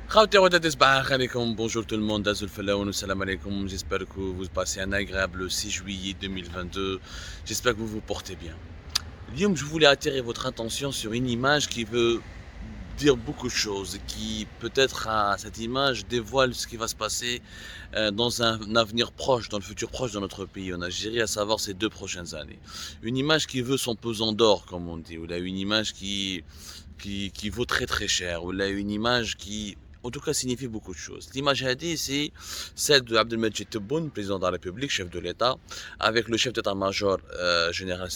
Khawti wadad isbah alaikum, bonjour tout le monde, Azul Falaoun, salam alaikum, j'espère que vous passez un agréable 6 juillet 2022, j'espère que vous vous portez bien. Guillaume, je voulais attirer votre attention sur une image qui veut dire beaucoup de choses, qui peut-être cette image dévoile ce qui va se passer dans un avenir proche, dans le futur proche de notre pays en Algérie, à savoir ces 2 prochaines années. Une image qui veut son pesant d'or, comme on dit, ou là une image qui vaut très très cher, ou là une image qui en tout cas signifie beaucoup de choses. L'image hadith, c'est celle de Abdelmajid Tebboune, président de la République, chef de l'État, avec le chef d'état-major général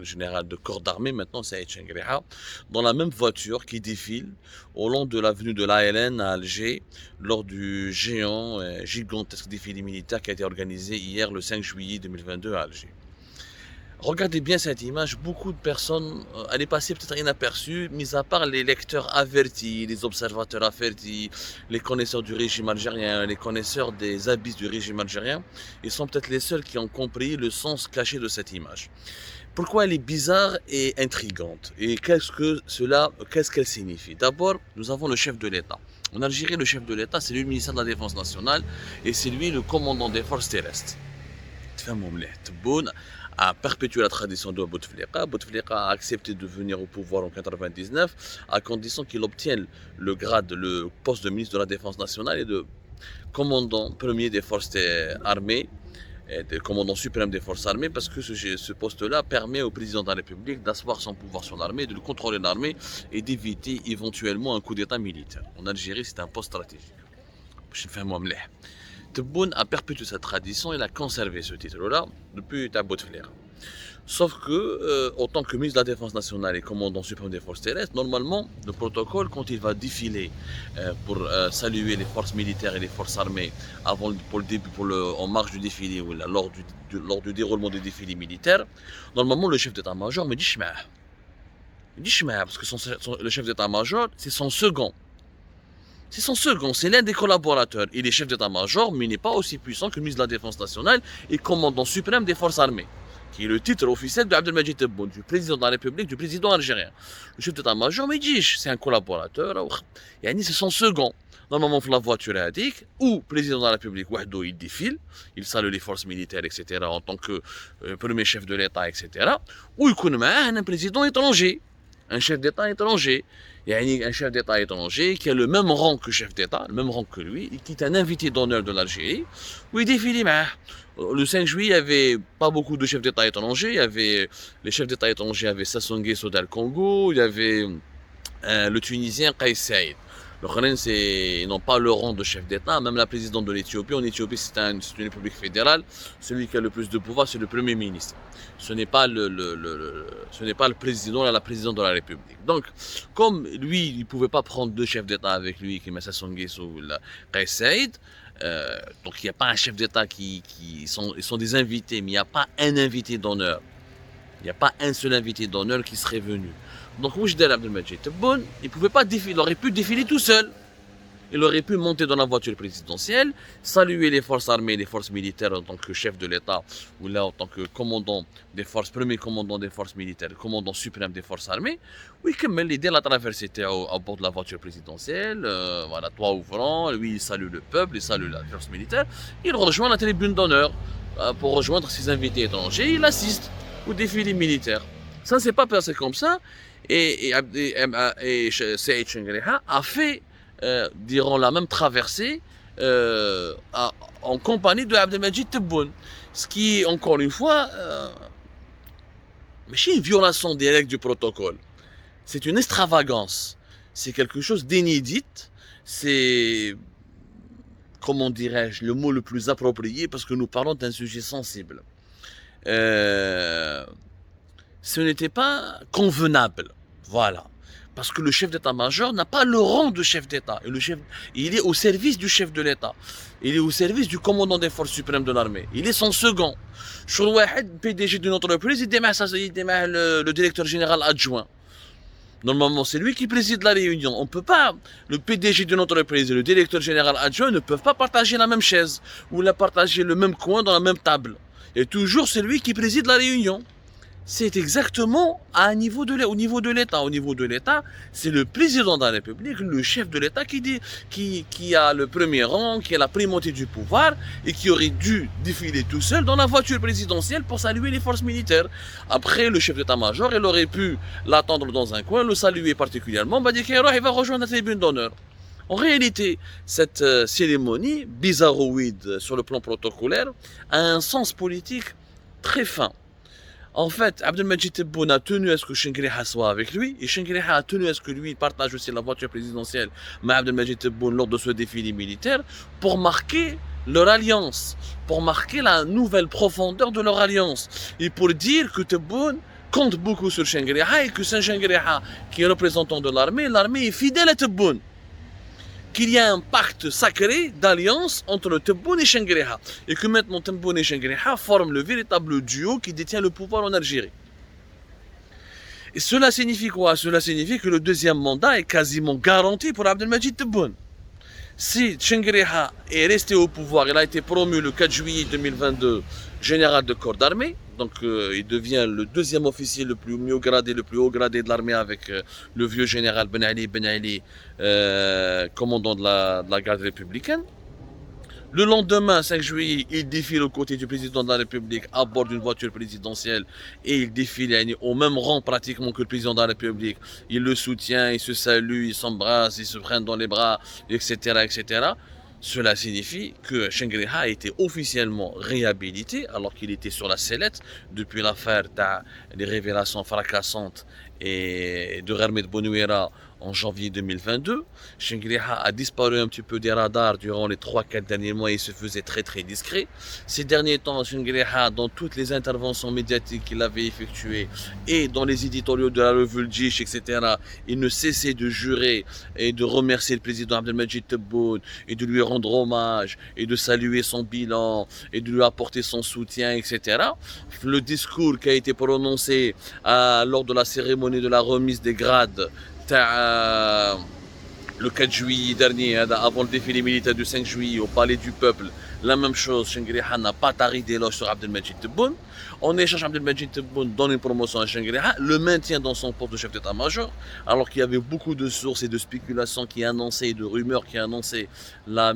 général de corps d'armée, maintenant Saïd Chengriha, dans la même voiture qui défile au long de l'avenue de l'ALN à Alger, lors du géant, gigantesque défilé militaire qui a été organisé hier le 5 juillet 2022 à Alger. Regardez bien cette image, beaucoup de personnes, elle est passée peut-être inaperçue, mis à part les lecteurs avertis, les observateurs avertis, les connaisseurs du régime algérien, les connaisseurs des abysses du régime algérien, ils sont peut-être les seuls qui ont compris le sens caché de cette image. Pourquoi elle est bizarre et intrigante? Et qu'est-ce qu'elle signifie? D'abord, nous avons le chef de l'État. En Algérie, le chef de l'État, c'est lui le ministère de la Défense nationale et c'est lui le commandant des forces terrestres. Tebboune a perpétué la tradition de Bouteflika. Bouteflika a accepté de venir au pouvoir en 99 à condition qu'il obtienne le grade, le poste de ministre de la Défense nationale et de commandant premier des forces armées, et de commandant suprême des forces armées, parce que ce poste-là permet au président de la République d'asseoir son pouvoir sur l'armée, de contrôler l'armée et d'éviter éventuellement un coup d'État militaire. En Algérie, c'est un poste stratégique. Je fais moi Tebboune a perpétué cette tradition, il a conservé ce titre-là depuis Bouteflika. Sauf que, en tant que ministre de la Défense nationale et commandant suprême des forces terrestres, normalement, le protocole, quand il va défiler pour saluer les forces militaires et les forces armées pour le début, en marge du défilé ou lors du déroulement des défilés militaires, normalement, le chef d'état-major me dit Shma. Il dit Shma, parce que le chef d'état-major, c'est son second. C'est son second, c'est l'un des collaborateurs. Il est chef d'état-major, mais il n'est pas aussi puissant que le ministre de la Défense nationale et commandant suprême des forces armées, qui est le titre officiel de Abdelmajid Tebboune, du président de la République, du président algérien. Le chef d'état-major, mais dit, c'est un collaborateur, c'est son second. Normalement, la voiture est indique, ou président de la République, il défile, il salue les forces militaires, etc., en tant que premier chef de l'État, etc., ou il connaît un président étranger, un chef d'État étranger. Il y a un chef d'État étranger qui a le même rang que chef d'État, le même rang que lui, et qui est un invité d'honneur de l'Algérie, où il défile. Le 5 juillet, il n'y avait pas beaucoup de chefs d'État étrangers. Les chefs d'État étrangers avaient Sassou Nguesso del Congo, il y avait le Tunisien Kais Saïd. Le Khanen, ils n'ont pas le rang de chef d'État. Même la présidente de l'Éthiopie, en Éthiopie, c'est une république fédérale. Celui qui a le plus de pouvoir, c'est le premier ministre. Ce n'est pas le président, la présidente de la République. Donc, comme lui, il ne pouvait pas prendre deux chefs d'État avec lui, qui est Sassou Nguesso ou Kais Saïd, donc il n'y a pas un chef d'État ils sont des invités, mais il n'y a pas un invité d'honneur. Il n'y a pas un seul invité d'honneur qui serait venu. Donc Oujda Abdelmajid Tebboune, il pouvait pas défiler, il aurait pu défiler tout seul. Il aurait pu monter dans la voiture présidentielle, saluer les forces armées et les forces militaires en tant que chef de l'État, ou là en tant que commandant des forces, premier commandant des forces militaires, commandant suprême des forces armées. Oui, comme l'idée la traversée était à bord de la voiture présidentielle, voilà, toit ouvrant, lui il salue le peuple, il salue la force militaire, il rejoint la tribune d'honneur pour rejoindre ses invités étrangers, il assiste au défilé militaire. Ça ne s'est pas passé comme ça, et Saïd Chengriha a fait durant la même traversée en compagnie de Abdelmajid Tebboune. Ce qui, encore une fois, c'est une violation des règles du protocole. C'est une extravagance. C'est quelque chose d'inédit. C'est, comment dirais-je, le mot le plus approprié parce que nous parlons d'un sujet sensible. Ce n'était pas convenable. Voilà. Parce que le chef d'état-major n'a pas le rang de chef d'État. Il est au service du chef de l'État. Il est au service du commandant des forces suprêmes de l'armée. Il est son second. Le PDG d'une entreprise, il démarre le directeur général adjoint. Normalement, c'est lui qui préside la réunion. On peut pas, le PDG d'une entreprise et le directeur général adjoint ne peuvent pas partager la même chaise ou partager le même coin dans la même table. Et toujours, c'est lui qui préside la réunion. C'est exactement à un niveau au niveau de l'État. Au niveau de l'État, c'est le président de la République, le chef de l'État qui a le premier rang, qui a la primauté du pouvoir et qui aurait dû défiler tout seul dans la voiture présidentielle pour saluer les forces militaires. Après, le chef d'état-major, il aurait pu l'attendre dans un coin, le saluer particulièrement, il va rejoindre la tribune d'honneur. En réalité, cette cérémonie bizarroïde sur le plan protocolaire a un sens politique très fin. En fait, Abdelmajid Tebboune a tenu à ce que Chenguereha soit avec lui, et Chenguereha a tenu à ce que lui partage aussi la voiture présidentielle, mais Abdelmajid Tebboune lors de ce défilé militaire, pour marquer leur alliance, pour marquer la nouvelle profondeur de leur alliance, et pour dire que Tebboune compte beaucoup sur Chenguereha, et que c'est Chenguereha qui est représentant de l'armée est fidèle à Tebboune. Qu'il y a un pacte sacré d'alliance entre Tebboune et Chenguereha. Et que maintenant Tebboune et Chenguereha forment le véritable duo qui détient le pouvoir en Algérie. Et cela signifie quoi? Cela signifie que le deuxième mandat est quasiment garanti pour Abdelmajid Tebboune. Si Chenguereha est resté au pouvoir, il a été promu le 4 juillet 2022 général de corps d'armée, donc il devient le deuxième officier le plus mieux gradé, le plus haut gradé de l'armée avec le vieux général Ben Ali, commandant de la garde républicaine. Le lendemain, 5 juillet, il défile aux côtés du président de la République à bord d'une voiture présidentielle et il défile au même rang pratiquement que le président de la République. Il le soutient, il se salue, il s'embrasse, il se prennent dans les bras, etc., etc. Cela signifie que Chenguereha a été officiellement réhabilité alors qu'il était sur la sellette depuis l'affaire des révélations fracassantes et de Hermet Bonouera en janvier 2022. Chenguereha a disparu un petit peu des radars durant les 3-4 derniers mois et se faisait très très discret. Ces derniers temps, Chenguereha, dans toutes les interventions médiatiques qu'il avait effectuées et dans les éditoriaux de la revue Le Djish, etc., il ne cessait de jurer et de remercier le président Abdelmajid Tebboune et de lui rendre hommage et de saluer son bilan et de lui apporter son soutien, etc. Le discours qui a été prononcé lors de la cérémonie de la remise des grades le 4 juillet dernier, avant le défilé militaire du 5 juillet au Palais du Peuple, la même chose, Chenguereha n'a pas tari d'éloge sur Abdelmajid Tebboune. En échange, Abdelmajid Tebboune donne une promotion à Chenguereha, le maintient dans son poste de chef d'état-major, alors qu'il y avait beaucoup de sources et de spéculations qui annonçaient, et de rumeurs qui annonçaient le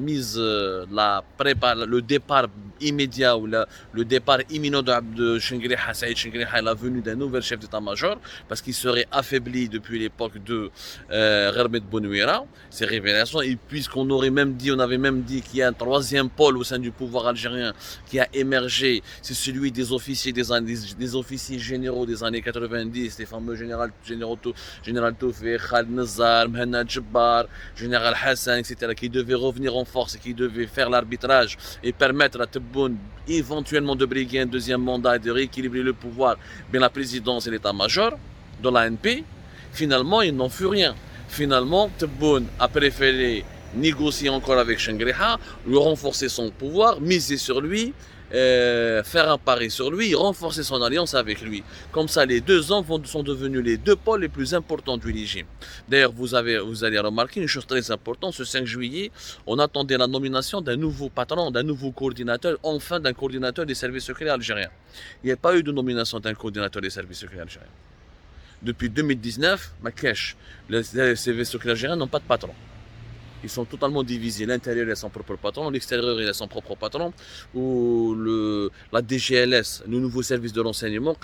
départ immédiat ou le départ imminent de Chenguereha, Saïd Chenguereha, la venue d'un nouvel chef d'état-major, parce qu'il serait affaibli depuis l'époque de Hermet Bonouera, ces révélations, et puisqu'on avait même dit qu'il y a un troisième pôle au sein du pouvoir algérien qui a émergé, c'est celui des officiers généraux des années 90, les fameux général Toufi, Khaled Nazar, Mehna Djebbar, général Hassan, etc., qui devaient revenir en force et qui devaient faire l'arbitrage et permettre à Tebboune éventuellement de briguer un deuxième mandat et de rééquilibrer le pouvoir, bien la présidence et l'état-major de l'ANP. Finalement, il n'en fut rien. Finalement, Tebboune a préféré négocier encore avec Chenguereha, lui renforcer son pouvoir, miser sur lui, faire un pari sur lui, renforcer son alliance avec lui. Comme ça, les deux hommes sont devenus les deux pôles les plus importants du régime. D'ailleurs, vous allez remarquer une chose très importante, ce 5 juillet, on attendait la nomination d'un nouveau patron, d'un nouveau coordinateur, enfin d'un coordinateur des services secrets algériens. Il n'y a pas eu de nomination d'un coordinateur des services secrets algériens. Depuis 2019, les services secrets algériens n'ont pas de patron. Ils sont totalement divisés. L'intérieur, il a son propre patron. L'extérieur, il a son propre patron. Ou la DGLS, le nouveau service de renseignement,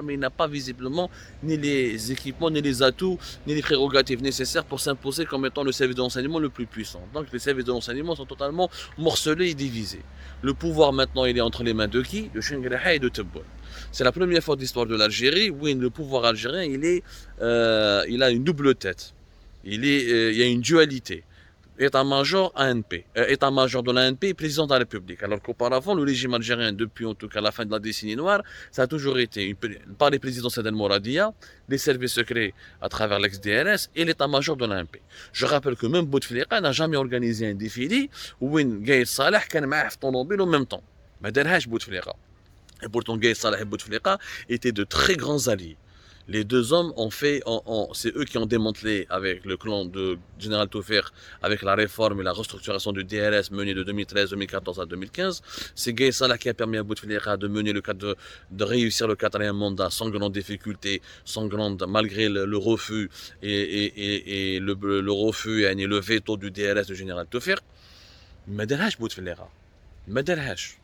mais il n'a pas visiblement ni les équipements, ni les atouts, ni les prérogatives nécessaires pour s'imposer comme étant le service de renseignement le plus puissant. Donc les services de renseignement sont totalement morcelés et divisés. Le pouvoir maintenant, il est entre les mains de qui? De Chenguereha et de Tebboune. C'est la première fois de l'histoire de l'Algérie où le pouvoir algérien, il a une double tête. Il y a une dualité. État-major ANP, état-major de l'ANP, président de la République. Alors qu'auparavant, le régime algérien, depuis en tout cas la fin de la décennie noire, ça a toujours été par les présidents Saad El Mouradia, les services secrets à travers l'ex-DRS et l'état-major de l'ANP. Je rappelle que même Bouteflika n'a jamais organisé un défilé où Gaïd Saleh était معاه طوموبيل en même temps. ما دارهاش Bouteflika. Et pourtant, Gaïd Saleh et Bouteflika étaient de très grands alliés. Les deux hommes ont fait, c'est eux qui ont démantelé avec le clan de Général Taufer, avec la réforme et la restructuration du DRS menée de 2013, 2014 à 2015. C'est Gaye Salah qui a permis à Bouteflika de mener de réussir le quatrième mandat sans grande difficulté, malgré le refus et le refus et le veto du DRS du Général Taufer. ما دارهاش بوتفليقة ما دارهاش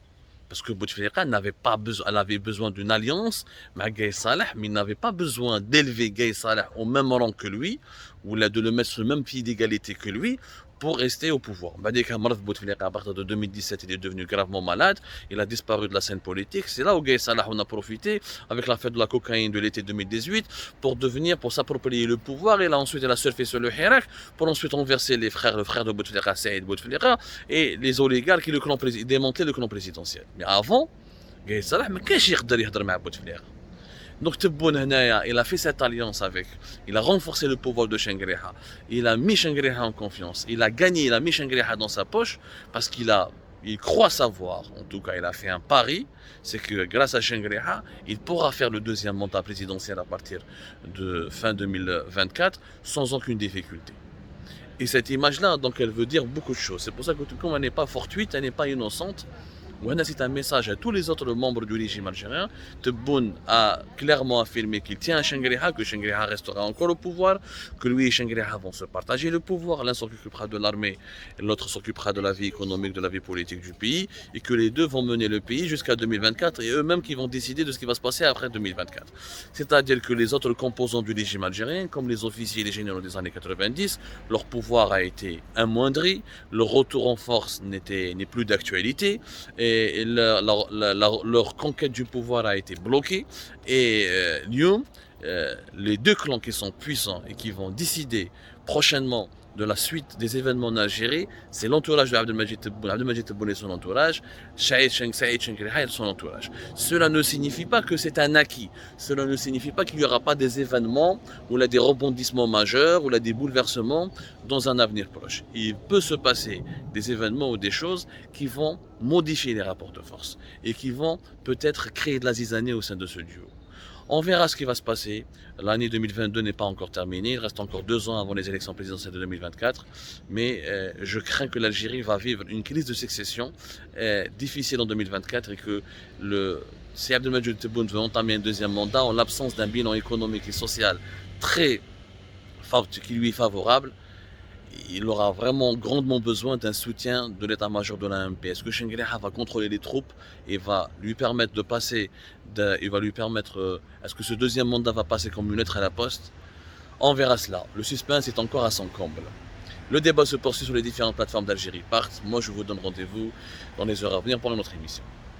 parce que Bouteflika n'avait pas besoin, elle avait besoin d'une alliance avec Gaye Salah, mais il n'avait pas besoin d'élever Gaye Salah au même rang que lui, ou de le mettre sur le même pied d'égalité que lui, pour rester au pouvoir. Bouteflika, à partir de 2017, il est devenu gravement malade, il a disparu de la scène politique. C'est là où Gaye Salah on a profité, avec la fête de la cocaïne de l'été 2018, pour s'approprier le pouvoir. Et là, ensuite, il a surfé sur le Hirak, pour ensuite renverser le frère de Bouteflika, Saïd Bouteflika, et les oligarques qui démanteler le clan présidentiel. Mais avant, Gaye Salah ما كانش يقدر يهضر مع بوتفليقة. Donc Tebboune Henaya, il a fait cette alliance avec, il a renforcé le pouvoir de Shengriha, il a mis Shengriha en confiance, il a gagné, il a mis Shengriha dans sa poche, parce il croit savoir, en tout cas il a fait un pari, c'est que grâce à Shengriha, il pourra faire le deuxième mandat présidentiel à partir de fin 2024 sans aucune difficulté. Et cette image-là, donc elle veut dire beaucoup de choses. C'est pour ça que comme elle n'est pas fortuite, elle n'est pas innocente, c'est un message à tous les autres membres du régime algérien. Tebboune a clairement affirmé qu'il tient à Shengriha, que Shengriha restera encore au pouvoir, que lui et Shengriha vont se partager le pouvoir. L'un s'occupera de l'armée et l'autre s'occupera de la vie économique, de la vie politique du pays, et que les deux vont mener le pays jusqu'à 2024 et eux-mêmes qui vont décider de ce qui va se passer après 2024. C'est-à-dire que les autres composants du régime algérien, comme les officiers et les généraux des années 90, leur pouvoir a été amoindri, leur retour en force n'est plus d'actualité, et leur conquête du pouvoir a été bloquée. Et les deux clans qui sont puissants et qui vont décider prochainement de la suite des événements en Algérie, c'est l'entourage de Abdelmajid Tebboune et son entourage, Saïd Shengriha et son entourage. Cela ne signifie pas que c'est un acquis. Cela ne signifie pas qu'il n'y aura pas des événements ou là des rebondissements majeurs ou là des bouleversements dans un avenir proche. Il peut se passer des événements ou des choses qui vont modifier les rapports de force et qui vont peut-être créer de la zizanie au sein de ce duo. On verra ce qui va se passer. L'année 2022 n'est pas encore terminée. Il reste encore 2 ans avant les élections présidentielles de 2024. Mais je crains que l'Algérie va vivre une crise de succession difficile en 2024 et que si Abdelmajid Tebboune veut entamer un deuxième mandat en l'absence d'un bilan économique et social qui lui est favorable, il aura vraiment grandement besoin d'un soutien de l'état-major de l'AMP. Est-ce que Shengriha va contrôler les troupes et va lui permettre de passer, est-ce que ce deuxième mandat va passer comme une lettre à la poste? On verra cela. Le suspense est encore à son comble. Le débat se poursuit sur les différentes plateformes d'Algérie Part. Moi, je vous donne rendez-vous dans les heures à venir pour notre émission.